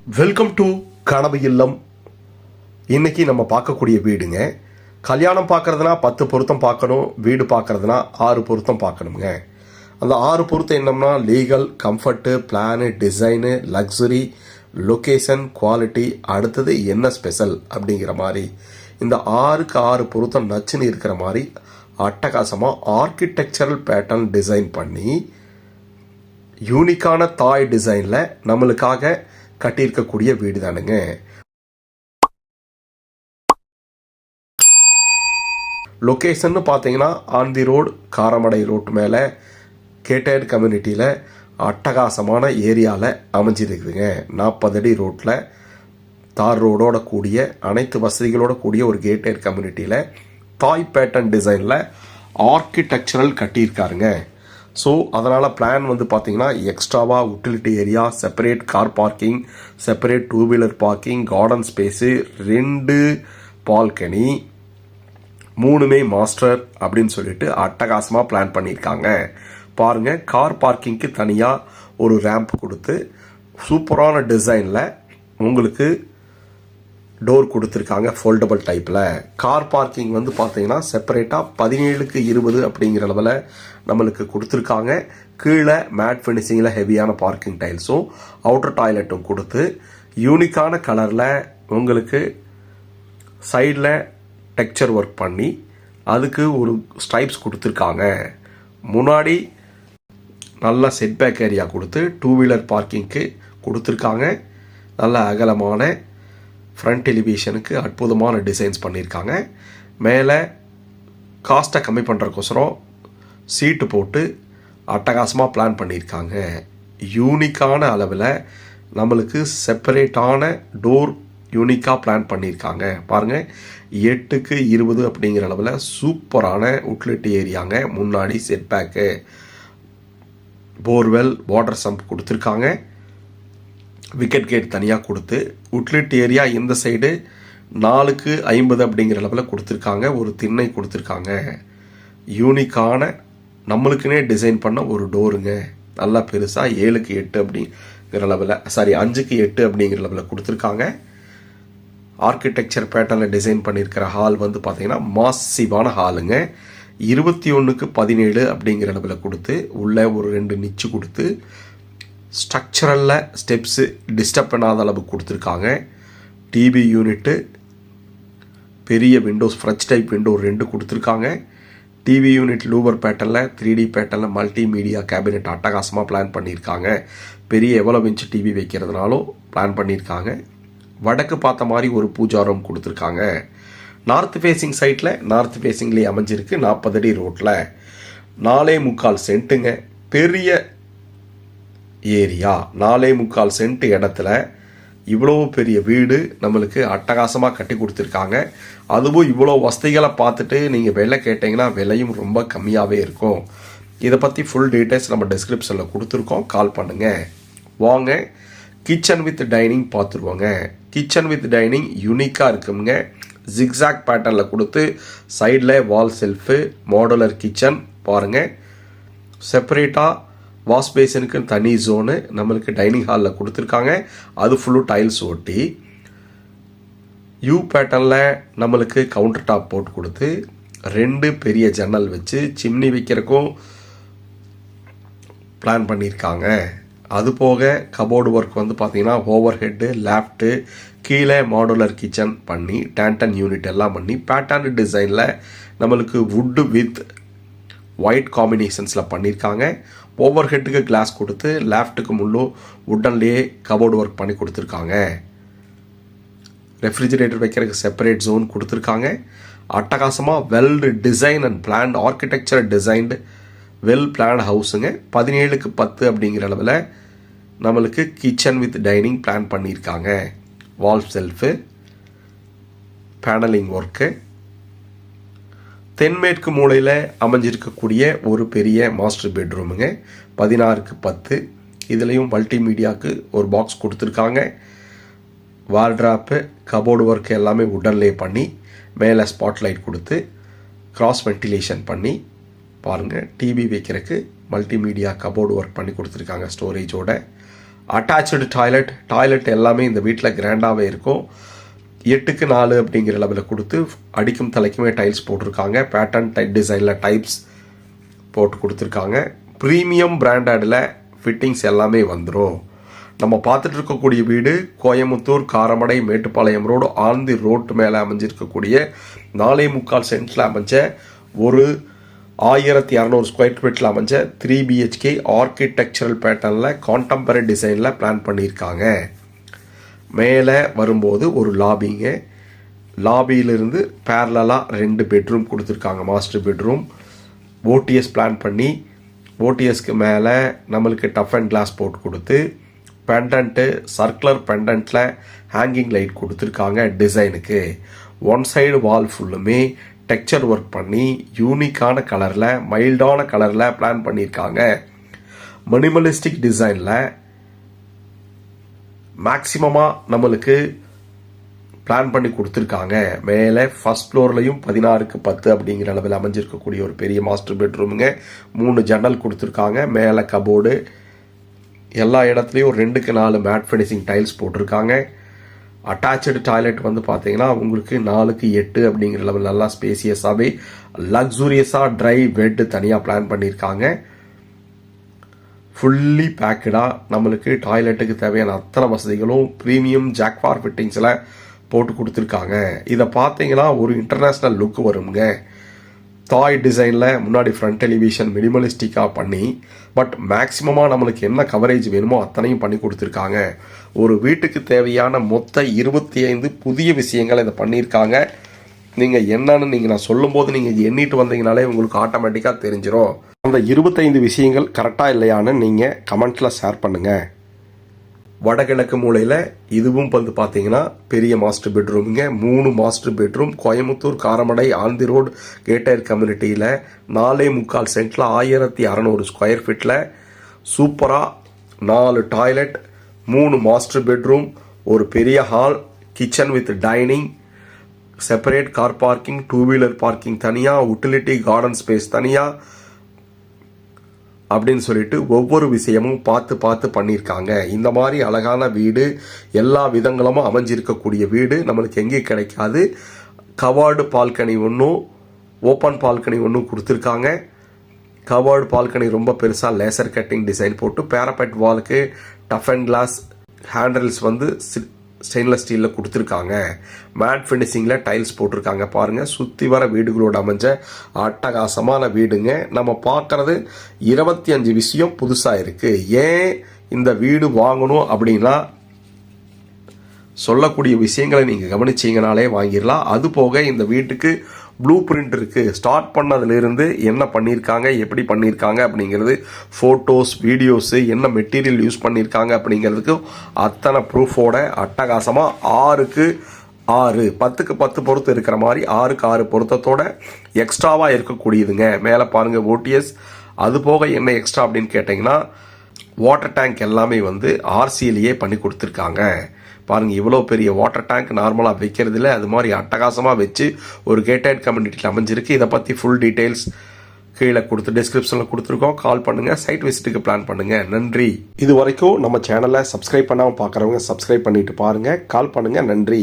Welcome to கனவு இல்லம். இன்னைக்கு நம்ம பார்க்கக்கூடிய வீடுங்க. கல்யாணம் பார்க்கறதுனா 10 பொருத்தம் பார்க்கணும், வீடு பார்க்கறதுனா 6 பொருத்தம் பார்க்கணுங்க. அந்த 6 பொருத்தம் என்னம்னா legal, comfort, plan, design, luxury, location, quality, அடுத்தது என்ன ஸ்பெஷல் அப்படிங்கிற மாதிரி இந்த 6க்கு 6 பொருத்தம் நச்சுன்னு இருக்கிற மாதிரி அட்டகாசமாக ஆர்கிடெக்சரல் பேட்டர்ன் டிசைன் பண்ணி யூனிக்கான தாய் டிசைனில் நம்மளுக்காக கட்டியிருக்கக்கூடிய வீடு தானுங்க. லொக்கேஷன் பார்த்தீங்கன்னா on the road, Karamadai road மேலே கேட்டட் கம்யூனிட்டியில் அட்டகாசமான ஏரியாவில் அமைஞ்சிருக்குதுங்க. 40 அடி ரோட்டில் தார் ரோடோட கூடிய அனைத்து வசதிகளோட கூடிய ஒரு கேட்டட் கம்யூனிட்டியில் தாய் பேட்டர்ன் டிசைனில் ஆர்கிடெக்சரல் கட்டியிருக்காருங்க. ஸோ அதனால் பிளான் வந்து பார்த்தீங்கன்னா எக்ஸ்ட்ராவாக utility area, separate car parking, separate 2 wheeler parking, garden space, 2 balcony, 3மே மாஸ்டர் அப்படின்னு சொல்லிட்டு அட்டகாசமாக பிளான் பண்ணியிருக்காங்க. பாருங்கள், கார் பார்க்கிங்க்கு தனியாக ஒரு ரேம்ப் கொடுத்து சூப்பரான டிசைனில் உங்களுக்கு டோர் கொடுத்துருக்காங்க. ஃபோல்டபுள் டைப்பில் கார் பார்க்கிங் வந்து பார்த்தீங்கன்னா செப்பரேட்டாக 17க்கு 20 அப்படிங்கிற அளவில் நம்மளுக்கு கொடுத்துருக்காங்க. கீழே மேட் ஃபினிஷிங்கில் ஹெவியான பார்க்கிங் டைல்ஸும் அவுட்டர் டாய்லெட்டும் கொடுத்து யூனிக்கான கலரில் உங்களுக்கு சைடில் டெக்ஸ்சர் ஒர்க் பண்ணி அதுக்கு ஒரு ஸ்ட்ரைப்ஸ் கொடுத்துருக்காங்க. முன்னாடி நல்ல செட்பேக் ஏரியா கொடுத்து 2 வீலர் பார்க்கிங்க்கு கொடுத்துருக்காங்க. நல்ல அகலமான ஃப்ரண்ட் எலிவேஷனுக்கு அற்புதமான டிசைன்ஸ் பண்ணியிருக்காங்க. மேலே காஸ்ட்டை கம்மி பண்ணுறக்கோசரம் சீட்டு போட்டு அட்டகாசமாக பிளான் பண்ணியிருக்காங்க. யூனிக்கான அளவில் நம்மளுக்கு செப்பரேட்டான டோர் யூனிக்காக பிளான் பண்ணியிருக்காங்க. பாருங்கள், 8க்கு 20 அப்படிங்கிற அளவில் சூப்பரான யூட்டிலிட்டி ஏரியாங்க. முன்னாடி செட்பேக்கு, போர்வெல், வாட்டர் சம்ப் கொடுத்துருக்காங்க. விக்கெட் கேட் தனியாக கொடுத்து யூட்டிலிட்டி ஏரியா இந்த சைடு 4க்கு 50 அப்படிங்கிற அளவில் கொடுத்துருக்காங்க. ஒரு திண்ணை கொடுத்துருக்காங்க. யூனிக்கான நம்மளுக்குன்னே டிசைன் பண்ண ஒரு டோருங்க. நல்லா பெருசாக 7க்கு 8 அப்படிங்கிற அளவில், 5க்கு 8 அப்படிங்கிற அளவில் கொடுத்துருக்காங்க. ஆர்கிடெக்சர் பேட்டர்னில் டிசைன் பண்ணியிருக்கிற ஹால் வந்து பார்த்தீங்கன்னா மாசிவான ஹாலுங்க. 21க்கு 17 அப்படிங்கிற அளவில் கொடுத்து உள்ளே ஒரு 2 நிச்சு கொடுத்து ஸ்ட்ரக்சரலில் ஸ்டெப்ஸு டிஸ்டர்ப் பண்ணாத அளவு கொடுத்துருக்காங்க. டிவி யூனிட்டு, பெரிய விண்டோஸ், ஃப்ரெஞ்ச் டைப் விண்டோ 2 கொடுத்துருக்காங்க. டிவி யூனிட் லூவர் பேட்டர்னில் 3D பேட்டர்னில் மல்டிமீடியா கேபினெட் அட்டகாசமாக பிளான் பண்ணியிருக்காங்க. பெரிய எவ்வளவு இன்ச்சு டிவி வைக்கிறதுனாலும் பிளான் பண்ணியிருக்காங்க. வடக்கு பார்த்த மாதிரி ஒரு பூஜா ரூம் கொடுத்துருக்காங்க. நார்த் ஃபேஸிங் சைட்டில் நார்த் ஃபேஸிங்லேயே அமைஞ்சிருக்கு. 40 அடி ரோட்டில் 4.25 சென்ட்டுங்க. பெரிய ஏரியா, 4.25 சென்ட் இடத்துல இவ்வளோ பெரிய வீடு நம்மளுக்கு அட்டகாசமாக கட்டி கொடுத்துருக்காங்க. அதுவும் இவ்வளோ வசதிகளை பார்த்துட்டு நீங்கள் விலை கேட்டிங்கன்னா விலையும் ரொம்ப கம்மியாகவே இருக்கும். இதை பற்றி ஃபுல் டீட்டெயில்ஸ் நம்ம டிஸ்கிரிப்ஷனில் கொடுத்துருக்கோம், கால் பண்ணுங்கள். வாங்க கிச்சன் வித் டைனிங் பார்த்துருவோங்க. கிச்சன் வித் டைனிங் யூனிக்காக இருக்குங்க. ஜிக்ஸாக் பேட்டர்னில் கொடுத்து சைடில் வால் செல்ஃபு, மாடுலர் கிச்சன் பாருங்கள். செப்பரேட்டாக வாஷ் பேசினுக்கு தனி ஜோனு நம்மளுக்கு டைனிங் ஹாலில் கொடுத்துருக்காங்க. அது ஃபுல்லும் டைல்ஸ் ஒட்டி யூ பேட்டர்னில் நம்மளுக்கு கவுண்டர் டாப் போட்டு கொடுத்து 2 பெரிய ஜன்னல் வச்சு சிம்னி வைக்கிறக்கும் பிளான் பண்ணியிருக்காங்க. அது போக கபோர்டு ஒர்க் வந்து பார்த்தீங்கன்னா ஓவர் ஹெட்டு, லேஃப்ட்டு, கீழே மாடுலர் கிச்சன் பண்ணி டேண்டன் யூனிட் எல்லாம் பண்ணி பேட்டர்ன் டிசைனில் நம்மளுக்கு வுட்டு வித் ஒயிட் காம்பினேஷன்ஸில் பண்ணியிருக்காங்க. ஓவர் ஹெட்டுக்கு கிளாஸ் கொடுத்து லேஃப்ட்டுக்கு முள்ளும் வுட்டன்லேயே கபோர்டு ஒர்க் பண்ணி கொடுத்துருக்காங்க. ரெஃப்ரிஜிரேட்டர் வைக்கிறதுக்கு செப்பரேட் ஜோன் கொடுத்துருக்காங்க. அட்டகாசமாக well design and plan architecture designed well plan ஹவுஸுங்க. 17க்கு 10 அப்படிங்கிற அளவில் நம்மளுக்கு கிச்சன் வித் டைனிங் பிளான் பண்ணியிருக்காங்க. வால் செல்ஃபு, பேனலிங் ஒர்க்கு, தென்மேற்கு மூலையில் அமைஞ்சிருக்கக்கூடிய ஒரு பெரிய மாஸ்டர் பெட்ரூமுங்க. 16க்கு 10. இதுலேயும் மல்டிமீடியாவுக்கு ஒரு பாக்ஸ் கொடுத்துருக்காங்க. வார்ட்ராப்பு, கபோர்டு ஒர்க் எல்லாமே வுட்டன்லேயே பண்ணி மேலே ஸ்பாட்லைட் கொடுத்து கிராஸ் வென்டிலேஷன் பண்ணி பாருங்கள். டிவி வைக்கிறதுக்கு மல்டிமீடியா கபோர்டு ஒர்க் பண்ணி கொடுத்துருக்காங்க ஸ்டோரேஜோட. அட்டாச்சு டாய்லெட் எல்லாமே இந்த வீட்டில் கிராண்டாகவே இருக்கும். 8க்கு 4 அப்படிங்கிற லெவலில் கொடுத்து அடிக்கும் தலைக்குமே டைல்ஸ் போட்டிருக்காங்க. பேட்டர்ன் டிசைனில் டைப்ஸ் போட்டு கொடுத்துருக்காங்க. ப்ரீமியம் பிராண்டடில் ஃபிட்டிங்ஸ் எல்லாமே வந்துடும். நம்ம பார்த்துட்டு இருக்கக்கூடிய வீடு கோயம்புத்தூர் காரமடை மேட்டுப்பாளையம் ரோடு ஆந்தி ரோட்டு மேலே அமைஞ்சிருக்கக்கூடிய 4.25 சென்ட்ல அமைஞ்ச ஒரு 1200 ஸ்கொயர் ஃபீட்டில் அமைஞ்ச 3 BHK ஆர்கிடெக்சரல் பேட்டர்னில் கான்டெம்பரரி டிசைனில் பிளான் பண்ணியிருக்காங்க. மேலே வரும்போது ஒரு லாபிங்க, லாபியிலிருந்து பேரலாக 2 பெட்ரூம் கொடுத்துருக்காங்க. மாஸ்டர் பெட்ரூம் ஓடிஎஸ் பிளான் பண்ணி ஓடிஎஸ்க்கு மேலே நம்மளுக்கு டஃப் அண்ட் கிளாஸ் போட்டு கொடுத்து பெண்டன்ட்டு சர்க்குலர் பெண்டன்ட்டில் ஹேங்கிங் லைட் கொடுத்துருக்காங்க. டிசைனுக்கு ஒன் சைடு வால் ஃபுல்லுமே டெக்ஸ்சர் ஒர்க் பண்ணி யூனிக்கான கலரில் மைல்டான கலரில் பிளான் பண்ணியிருக்காங்க. மினிமலிஸ்டிக் டிசைனில் மேக்சிமமாக நம்மளுக்கு பிளான் பண்ணி கொடுத்துருக்காங்க. மேலே ஃபர்ஸ்ட் ஃப்ளோர்லையும் 16க்கு 10 அப்படிங்கிற அளவில் அமைஞ்சிருக்கக்கூடிய ஒரு பெரிய மாஸ்டர் பெட்ரூமுங்க. 3 ஜன்னல் கொடுத்துருக்காங்க. மேலே கபோர்டு, எல்லா இடத்துலையும் 2க்கு 4 மேட் ஃபினிஷிங் டைல்ஸ் போட்டிருக்காங்க. அட்டாச்சு டாய்லெட் வந்து பார்த்தீங்கன்னா உங்களுக்கு 4க்கு 8 அப்படிங்கிற லெவல் நல்லா ஸ்பேசியஸாகவே லக்ஸூரியஸாக ட்ரை பெட் தனியாக பிளான் பண்ணியிருக்காங்க. ஃபுல்லி பேக்கடாக நம்மளுக்கு டாய்லெட்டுக்கு தேவையான அத்தனை வசதிகளும் ப்ரீமியம் ஜாக்வார் ஃபிட்டிங்ஸில் போட்டு கொடுத்துருக்காங்க. இதை பார்த்தீங்கன்னா ஒரு இன்டர்நேஷ்னல் லுக் வருங்க. தாய் டிசைனில் முன்னாடி ஃப்ரண்ட் டெலிவிஷன் மினிமலிஸ்டிக்காக பண்ணி பட் மேக்ஸிமமாக நம்மளுக்கு என்ன கவரேஜ் வேணுமோ அத்தனையும் பண்ணி கொடுத்துருக்காங்க. ஒரு வீட்டுக்கு தேவையான மொத்த 25 புதிய விஷயங்கள் இதை பண்ணியிருக்காங்க. நீங்கள் என்னன்னு நான் சொல்லும்போது நீங்கள் எண்ணிட்டு வந்தீங்கனாலே உங்களுக்கு ஆட்டோமேட்டிக்காக தெரிஞ்சிடும். அந்த 25 விஷயங்கள் கரெக்டாக இல்லையான்னு நீங்கள் கமெண்ட்ஸில் ஷேர் பண்ணுங்கள். வடகிழக்கு மூலையில் இதுவும் வந்து பார்த்தீங்கன்னா பெரிய மாஸ்டர் பெட்ரூமுங்க. 3 மாஸ்டர் பெட்ரூம் கோயம்புத்தூர் காரமடை ஆந்தி ரோடு கேட்டர் கம்யூனிட்டியில் 4.25 சென்ட்ல 1600 ஸ்கொயர் ஃபீட்டில் சூப்பராக 4 டாய்லெட், 3 மாஸ்டர் பெட்ரூம், ஒரு பெரிய hall, kitchen with dining, separate car parking, 2 wheeler parking தனியாக, யூட்டிலிட்டி கார்டன் ஸ்பேஸ் தனியாக அப்படின்னு சொல்லிட்டு ஒவ்வொரு விஷயமும் பார்த்து பண்ணியிருக்காங்க. இந்த மாதிரி அழகான வீடு எல்லா விதங்களும் அமைஞ்சிருக்கக்கூடிய வீடு நம்மளுக்கு எங்கேயும் கிடைக்காது. கவர்டு பால்கனி ஒன்றும் ஓப்பன் பால்கனி ஒன்றும் கொடுத்துருக்காங்க. கவர்டு பால்கனி ரொம்ப பெருசாக லேசர் கட்டிங் டிசைன் போட்டு பேரபெட் வாலுக்கு டஃப் அண்ட் கிளாஸ் ஹேண்டில்ஸ் வந்து ஸ்டெயின்லெஸ் ஸ்டீலில் கொடுத்துருக்காங்க. மேட் ஃபினிஷிங்கில் டைல்ஸ் போட்டிருக்காங்க. பாருங்கள், சுற்றி வர வீடுகளோடு அமைஞ்ச அட்டகாசமான வீடுங்க. நம்ம பார்க்குறது 25 விஷயம் புதுசாக இருக்குது. ஏன் இந்த வீடு வாங்கணும் அப்படின்னா சொல்லக்கூடிய விஷயங்களை நீங்கள் கவனிச்சிங்கனாலே வாங்கிடலாம். அது போக இந்த வீட்டுக்கு ப்ளூ பிரிண்ட் இருக்குது. ஸ்டார்ட் பண்ணதுலேருந்து என்ன பண்ணியிருக்காங்க, எப்படி பண்ணியிருக்காங்க அப்படிங்கிறது, ஃபோட்டோஸ், வீடியோஸு, என்ன மெட்டீரியல் யூஸ் பண்ணியிருக்காங்க அப்படிங்கிறதுக்கு அத்தனை ப்ரூஃபோட அட்டகாசமாக 6க்கு 6 10க்கு 10 பொருத்தம் இருக்கிற மாதிரி 6க்கு 6 பொருத்தத்தோட எக்ஸ்ட்ராவாக இருக்கக்கூடியதுங்க. மேலே பாருங்கள் ஓடிஎஸ். அது போக என்ன எக்ஸ்ட்ரா அப்படின்னு கேட்டிங்கன்னா வாட்டர் டேங்க் எல்லாமே வந்து ஆர்சியிலேயே பண்ணி கொடுத்துருக்காங்க. பாருங்கள், இவ்வளோ பெரிய வாட்டர் டேங்க் நார்மலாக வைக்கிறது இல்லை. அது மாதிரி அட்டகாசமாக வச்சு ஒரு கேட்டட் கம்யூனிட்டியில் அமைஞ்சிருக்கு. இதை பற்றி ஃபுல் டீட்டெயில்ஸ் கீழே டிஸ்கிரிப்ஷனில் கொடுத்துருக்கோம். கால் பண்ணுங்கள், சைட் விசிட்டுக்கு பிளான் பண்ணுங்கள். நன்றி. இது வரைக்கும் நம்ம சேனலை சப்ஸ்கிரைப் பண்ணாமல் பார்க்குறவங்க சப்ஸ்கிரைப் பண்ணிட்டு பாருங்கள். கால் பண்ணுங்கள். நன்றி.